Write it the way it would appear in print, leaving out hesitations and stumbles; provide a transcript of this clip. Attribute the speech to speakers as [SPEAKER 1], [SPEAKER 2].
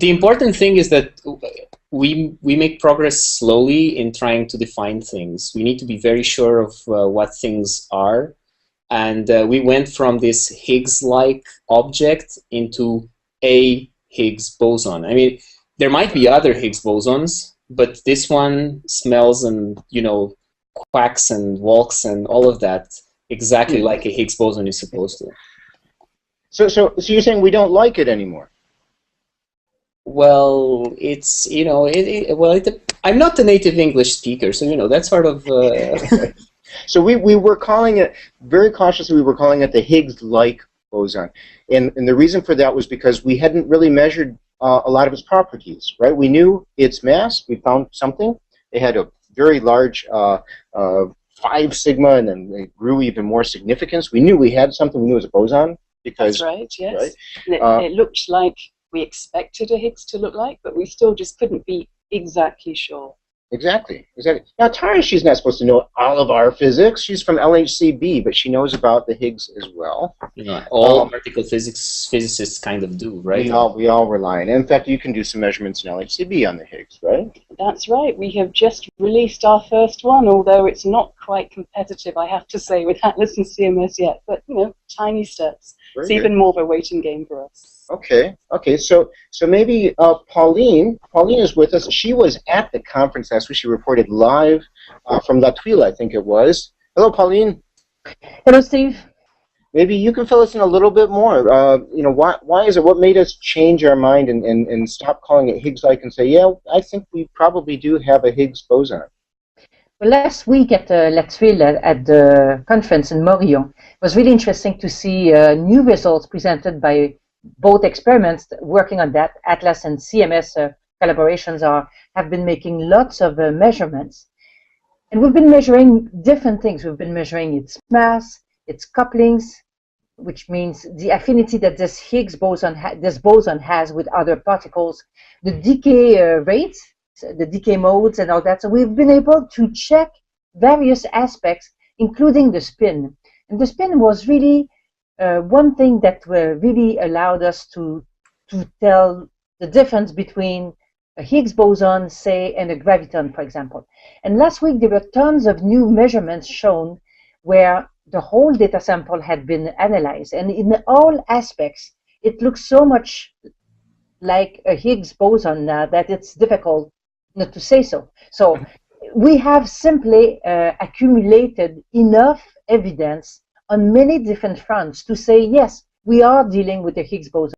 [SPEAKER 1] the important thing is that we make progress slowly in trying to define things. We need to be very sure of what things are, and we went from this Higgs-like object into a Higgs boson. I mean, there might be other Higgs bosons, but this one smells and quacks and walks and all of that exactly like a Higgs boson is supposed to.
[SPEAKER 2] So you're saying we don't like it anymore?
[SPEAKER 1] Well, it's I'm not a native English speaker, so that's sort of.
[SPEAKER 2] So we were calling it very cautiously. We were calling it the Higgs-like boson, and the reason for that was because we hadn't really measured a lot of its properties. Right? We knew its mass. We found something. It had a very large 5 sigma, and then it grew even more significance. We knew we had something. We knew it was a boson because.
[SPEAKER 3] That's right. Yes.
[SPEAKER 2] Right?
[SPEAKER 3] And it looked like we expected a Higgs to look like, but we still just couldn't be exactly sure.
[SPEAKER 2] Exactly. Now, Tara, she's not supposed to know all of our physics. She's from LHCb, but she knows about the Higgs as well.
[SPEAKER 1] All particle physicists kind of do, right?
[SPEAKER 2] We all rely on it. In fact, you can do some measurements in LHCb on the Higgs, right?
[SPEAKER 3] That's right. We have just released our first one, although it's not quite competitive, I have to say, with Atlas and CMS yet. But, tiny steps. It's even more of a waiting game for us.
[SPEAKER 2] Okay. So maybe Pauline is with us. She was at the conference last week. She reported live from La Tuile, I think it was. Hello, Pauline.
[SPEAKER 4] Hello, Steve.
[SPEAKER 2] Maybe you can fill us in a little bit more. Why is it? What made us change our mind and stop calling it Higgs-like and say, yeah, I think we probably do have a Higgs boson?
[SPEAKER 4] Well, last week at La Tuile at the conference in Morillon, it was really interesting to see new results presented by both experiments working on that. Atlas and CMS collaborations have been making lots of measurements. And we've been measuring different things. We've been measuring its mass, its couplings, which means the affinity that this Higgs boson, this boson has with other particles, the decay rates, the decay modes and all that. So we've been able to check various aspects, including the spin. And the spin was really one thing that really allowed us to tell the difference between a Higgs boson, say, and a graviton, for example. And last week there were tons of new measurements shown where the whole data sample had been analyzed. And in all aspects, it looks so much like a Higgs boson now that it's difficult not to say so. So we have simply accumulated enough evidence on many different fronts to say, yes, we are dealing with a Higgs boson.